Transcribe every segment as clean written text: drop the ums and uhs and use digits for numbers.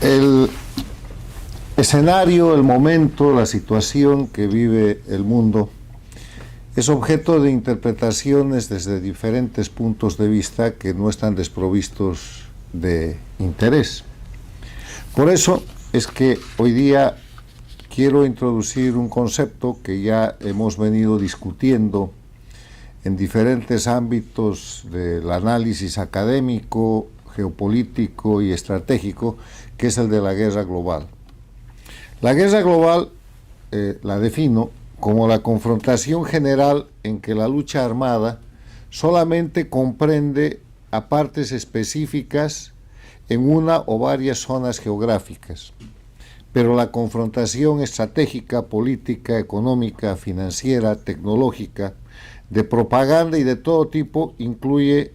El escenario, el momento, la situación que vive el mundo es objeto de interpretaciones desde diferentes puntos de vista que no están desprovistos de interés. Por eso es que hoy día quiero introducir un concepto que ya hemos venido discutiendo en diferentes ámbitos del análisis académico, geopolítico y estratégico, que es el de la guerra global. La guerra global la defino como la confrontación general en que la lucha armada solamente comprende a partes específicas en una o varias zonas geográficas, pero la confrontación estratégica, política, económica, financiera, tecnológica, de propaganda y de todo tipo incluye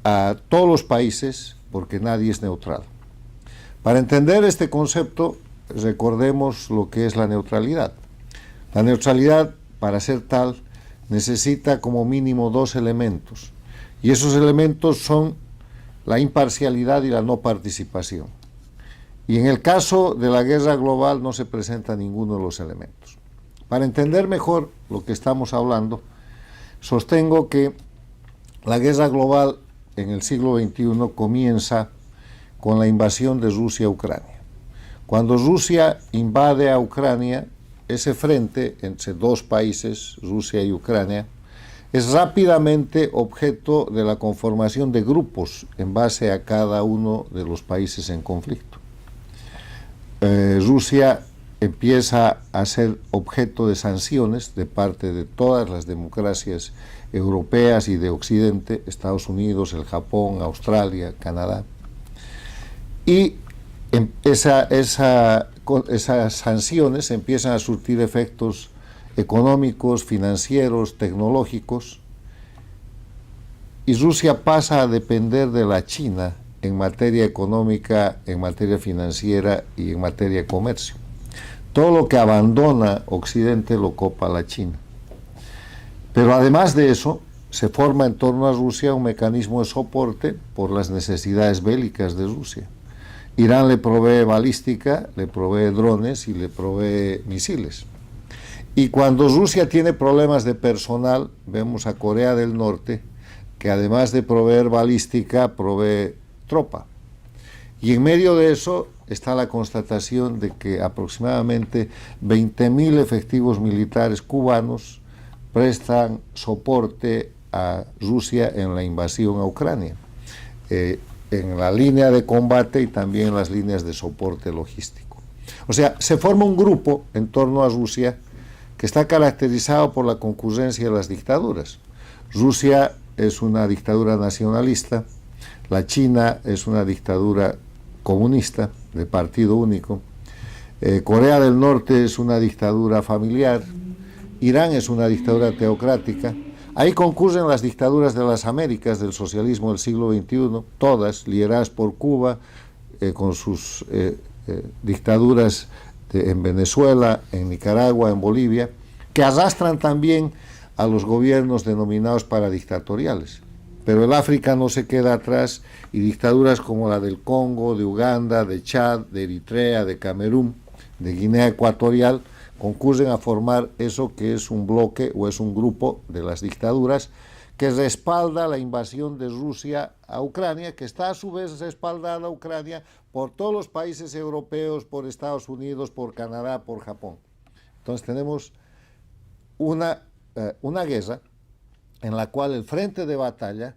a todos los países, porque nadie es neutral. Para entender este concepto, recordemos lo que es la neutralidad. La neutralidad, para ser tal, necesita como mínimo dos elementos, y esos elementos son la imparcialidad y la no participación. Y en el caso de la guerra global no se presenta ninguno de los elementos. Para entender mejor lo que estamos hablando, sostengo que la guerra global en el siglo XXI comienza con la invasión de Rusia a Ucrania. Cuando Rusia invade a Ucrania, ese frente entre dos países, Rusia y Ucrania, es rápidamente objeto de la conformación de grupos en base a cada uno de los países en conflicto. Rusia empieza a ser objeto de sanciones de parte de todas las democracias europeas y de Occidente, Estados Unidos, el Japón, Australia, Canadá. Y esas sanciones empiezan a surtir efectos económicos, financieros, tecnológicos, y Rusia pasa a depender de la China en materia económica, en materia financiera y en materia de comercio. Todo lo que abandona Occidente lo copa la China. Pero además de eso, se forma en torno a Rusia un mecanismo de soporte por las necesidades bélicas de Rusia. Irán le provee balística, le provee drones y le provee misiles. Y cuando Rusia tiene problemas de personal, vemos a Corea del Norte, que además de proveer balística, provee tropa. Y en medio de eso está la constatación de que aproximadamente 20.000 efectivos militares cubanos prestan soporte a Rusia en la invasión a Ucrania, en la línea de combate y también en las líneas de soporte logístico. O sea, se forma un grupo en torno a Rusia que está caracterizado por la concurrencia de las dictaduras. Rusia es una dictadura nacionalista, la China es una dictadura comunista de partido único, Corea del Norte es una dictadura familiar, Irán es una dictadura teocrática. Ahí concurren las dictaduras de las Américas del socialismo del siglo XXI, todas lideradas por Cuba, con sus dictaduras en Venezuela, en Nicaragua, en Bolivia, que arrastran también a los gobiernos denominados paradictatoriales. Pero el África no se queda atrás, y dictaduras como la del Congo, de Uganda, de Chad, de Eritrea, de Camerún, de Guinea Ecuatorial, concurren a formar eso que es un bloque o es un grupo de las dictaduras que respalda la invasión de Rusia a Ucrania, que está a su vez respaldada a Ucrania por todos los países europeos, por Estados Unidos, por Canadá, por Japón. Entonces tenemos una guerra en la cual el frente de batalla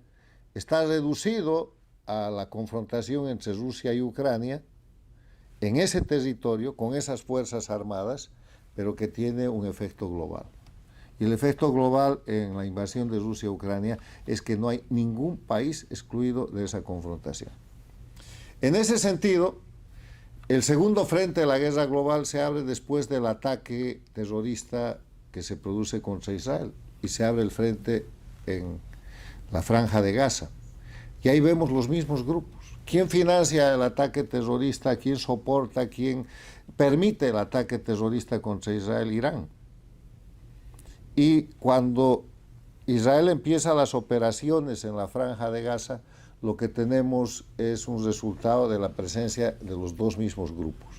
está reducido a la confrontación entre Rusia y Ucrania en ese territorio, con esas fuerzas armadas, pero que tiene un efecto global. Y el efecto global en la invasión de Rusia a Ucrania es que no hay ningún país excluido de esa confrontación. En ese sentido, el segundo frente de la guerra global se abre después del ataque terrorista que se produce contra Israel, y se abre el frente en la Franja de Gaza. Y ahí vemos los mismos grupos. ¿Quién financia el ataque terrorista? ¿Quién soporta? ¿Quién permite el ataque terrorista contra Israel? Irán. Y cuando Israel empieza las operaciones en la Franja de Gaza, lo que tenemos es un resultado de la presencia de los dos mismos grupos,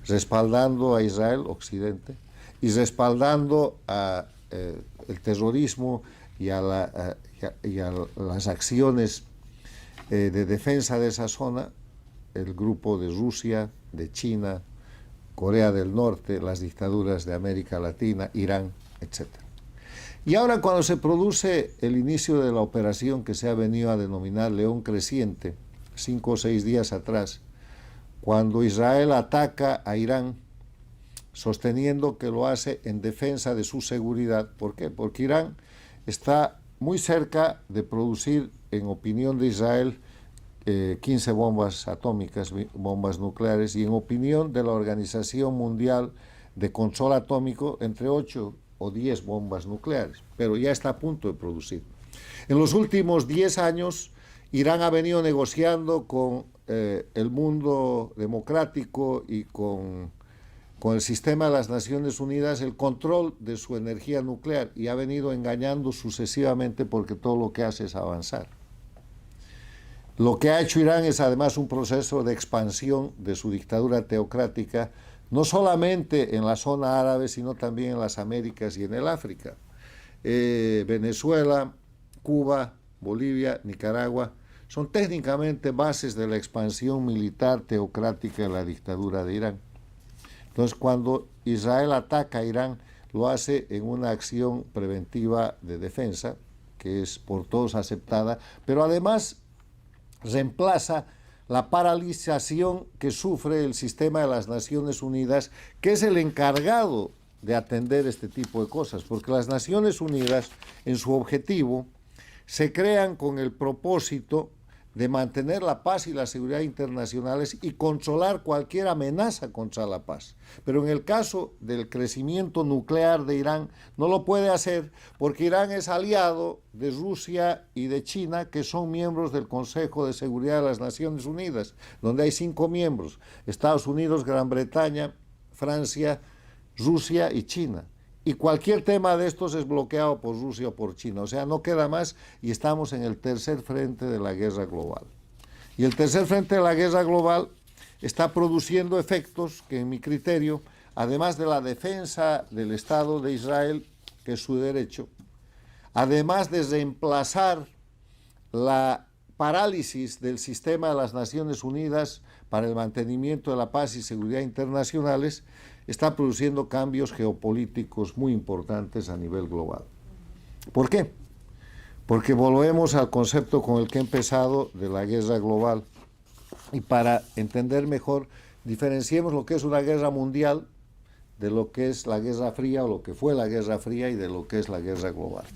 respaldando a Israel, Occidente, y respaldando a el terrorismo y a las acciones de defensa de esa zona, el grupo de Rusia, de China, Corea del Norte, las dictaduras de América Latina, Irán, etc. Y ahora, cuando se produce el inicio de la operación que se ha venido a denominar León Creciente, 5 o 6 días atrás, cuando Israel ataca a Irán, sosteniendo que lo hace en defensa de su seguridad. ¿Por qué? Porque Irán está muy cerca de producir, en opinión de Israel, 15 bombas atómicas, bombas nucleares, y en opinión de la Organización Mundial de Control Atómico, entre 8 o 10 bombas nucleares, pero ya está a punto de producir. En los últimos 10 años, Irán ha venido negociando con el mundo democrático y con el sistema de las Naciones Unidas el control de su energía nuclear, y ha venido engañando sucesivamente porque todo lo que hace es avanzar. Lo que ha hecho Irán es además un proceso de expansión de su dictadura teocrática, no solamente en la zona árabe, sino también en las Américas y en el África. Venezuela, Cuba, Bolivia, Nicaragua, son técnicamente bases de la expansión militar teocrática de la dictadura de Irán. Entonces, cuando Israel ataca a Irán, lo hace en una acción preventiva de defensa, que es por todos aceptada, pero además reemplaza la paralización que sufre el sistema de las Naciones Unidas, que es el encargado de atender este tipo de cosas, porque las Naciones Unidas, en su objetivo, se crean con el propósito de mantener la paz y la seguridad internacionales y controlar cualquier amenaza contra la paz. Pero en el caso del crecimiento nuclear de Irán, no lo puede hacer porque Irán es aliado de Rusia y de China, que son miembros del Consejo de Seguridad de las Naciones Unidas, donde hay 5 miembros: Estados Unidos, Gran Bretaña, Francia, Rusia y China. Y cualquier tema de estos es bloqueado por Rusia o por China. O sea, no queda más, y estamos en el tercer frente de la guerra global. Y el tercer frente de la guerra global está produciendo efectos que, en mi criterio, además de la defensa del Estado de Israel, que es su derecho, además de reemplazar la parálisis del sistema de las Naciones Unidas para el mantenimiento de la paz y seguridad internacionales, está produciendo cambios geopolíticos muy importantes a nivel global. ¿Por qué? Porque volvemos al concepto con el que he empezado de la guerra global, y para entender mejor, diferenciemos lo que es una guerra mundial de lo que es la Guerra Fría, o lo que fue la Guerra Fría, y de lo que es la guerra global.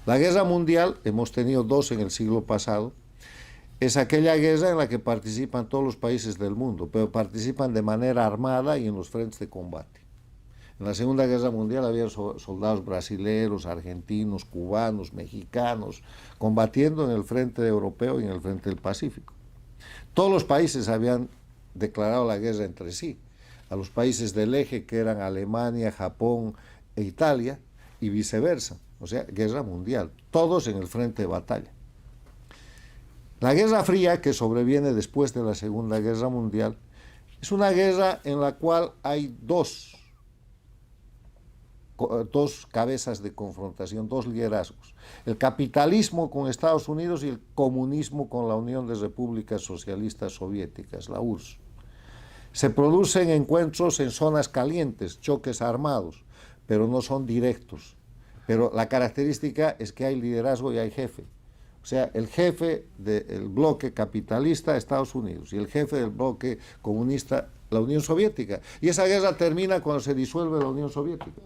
La guerra mundial, hemos tenido 2 en el siglo pasado, es aquella guerra en la que participan todos los países del mundo, pero participan de manera armada y en los frentes de combate. En la Segunda Guerra Mundial había soldados brasileños, argentinos, cubanos, mexicanos, combatiendo en el frente europeo y en el frente del Pacífico. Todos los países habían declarado la guerra entre sí, a los países del eje, que eran Alemania, Japón e Italia, y viceversa, o sea, guerra mundial, todos en el frente de batalla. La Guerra Fría, que sobreviene después de la Segunda Guerra Mundial, es una guerra en la cual hay dos cabezas de confrontación, 2 liderazgos: el capitalismo con Estados Unidos y el comunismo con la Unión de Repúblicas Socialistas Soviéticas, la URSS. Se producen encuentros en zonas calientes, choques armados, pero no son directos. Pero la característica es que hay liderazgo y hay jefe. O sea, el jefe del bloque capitalista, Estados Unidos, y el jefe del bloque comunista, la Unión Soviética. Y esa guerra termina cuando se disuelve la Unión Soviética.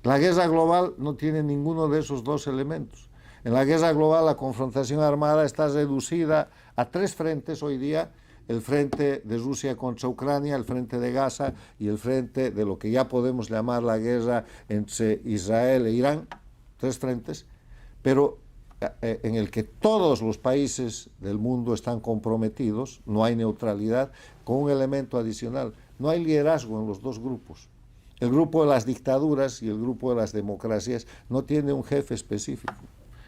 La guerra global no tiene ninguno de esos 2 elementos. En la guerra global, la confrontación armada está reducida a 3 frentes hoy día: el frente de Rusia contra Ucrania, el frente de Gaza y el frente de lo que ya podemos llamar la guerra entre Israel e Irán. 3 frentes, pero en el que todos los países del mundo están comprometidos, no hay neutralidad, con un elemento adicional: no hay liderazgo en los 2 grupos. El grupo de las dictaduras y el grupo de las democracias no tiene un jefe específico.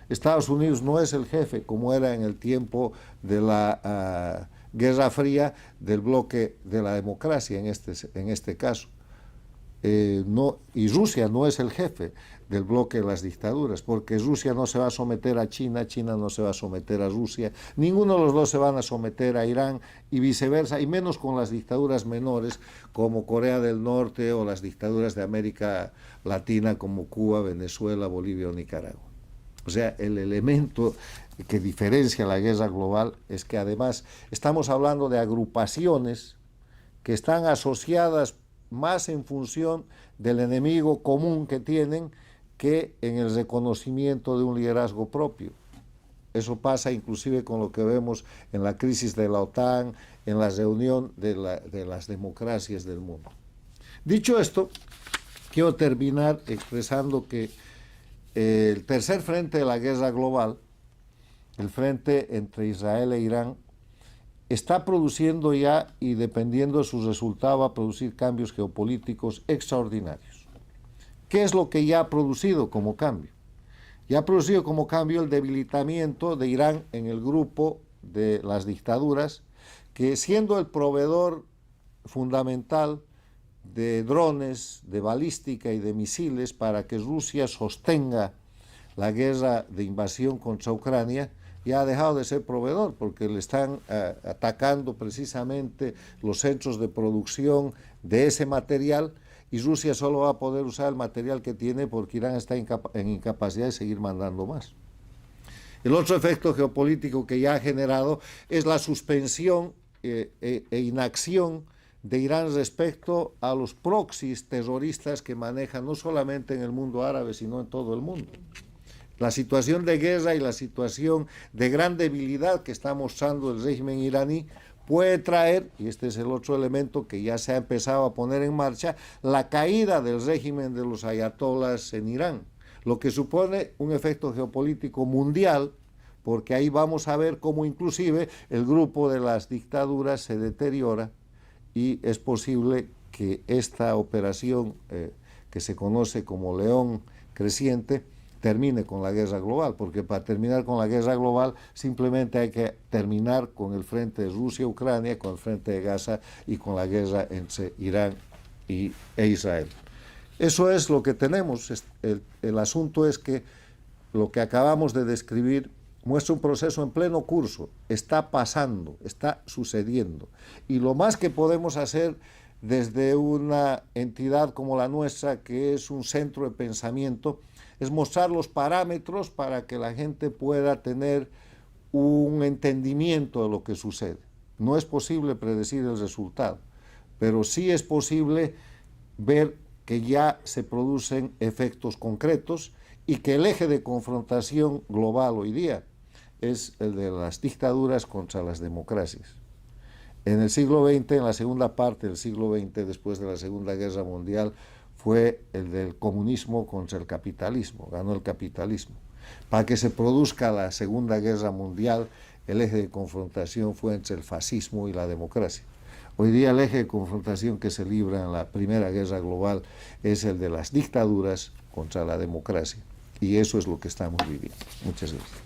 Estados Unidos no es el jefe como era en el tiempo de la Guerra Fría del bloque de la democracia en este caso. Y Rusia no es el jefe del bloque de las dictaduras, porque Rusia no se va a someter a China, China no se va a someter a Rusia, ninguno de los dos se van a someter a Irán y viceversa, y menos con las dictaduras menores como Corea del Norte o las dictaduras de América Latina como Cuba, Venezuela, Bolivia o Nicaragua. O sea, el elemento que diferencia la guerra global es que además estamos hablando de agrupaciones que están asociadas más en función del enemigo común que tienen que en el reconocimiento de un liderazgo propio. Eso pasa inclusive con lo que vemos en la crisis de la OTAN, en la reunión de las democracias del mundo. Dicho esto, quiero terminar expresando que el tercer frente de la guerra global, el frente entre Israel e Irán, está produciendo ya, y dependiendo de su resultado, va a producir cambios geopolíticos extraordinarios. ¿Qué es lo que ya ha producido como cambio? Ya ha producido como cambio el debilitamiento de Irán en el grupo de las dictaduras, que siendo el proveedor fundamental de drones, de balística y de misiles para que Rusia sostenga la guerra de invasión contra Ucrania, ya ha dejado de ser proveedor, porque le están atacando precisamente los centros de producción de ese material, y Rusia solo va a poder usar el material que tiene porque Irán está en incapacidad de seguir mandando más. El otro efecto geopolítico que ya ha generado es la suspensión e inacción de Irán respecto a los proxies terroristas que manejan no solamente en el mundo árabe, sino en todo el mundo. La situación de guerra y la situación de gran debilidad que está mostrando el régimen iraní puede traer, y este es el otro elemento que ya se ha empezado a poner en marcha, la caída del régimen de los ayatolás en Irán, lo que supone un efecto geopolítico mundial, porque ahí vamos a ver cómo inclusive el grupo de las dictaduras se deteriora, y es posible que esta operación que se conoce como León creciente termine con la guerra global, porque para terminar con la guerra global simplemente hay que terminar con el frente de Rusia-Ucrania, con el frente de Gaza y con la guerra entre Irán e Israel. Eso es lo que tenemos. El asunto es que lo que acabamos de describir muestra un proceso en pleno curso, está pasando, está sucediendo, y lo más que podemos hacer desde una entidad como la nuestra, que es un centro de pensamiento, es mostrar los parámetros para que la gente pueda tener un entendimiento de lo que sucede. No es posible predecir el resultado, pero sí es posible ver que ya se producen efectos concretos y que el eje de confrontación global hoy día es el de las dictaduras contra las democracias. En el siglo XX, en la segunda parte del siglo XX, después de la Segunda Guerra Mundial, fue el del comunismo contra el capitalismo, ganó el capitalismo. Para que se produzca la Segunda Guerra Mundial, el eje de confrontación fue entre el fascismo y la democracia. Hoy día el eje de confrontación que se libra en la Primera Guerra Global es el de las dictaduras contra la democracia, y eso es lo que estamos viviendo. Muchas gracias.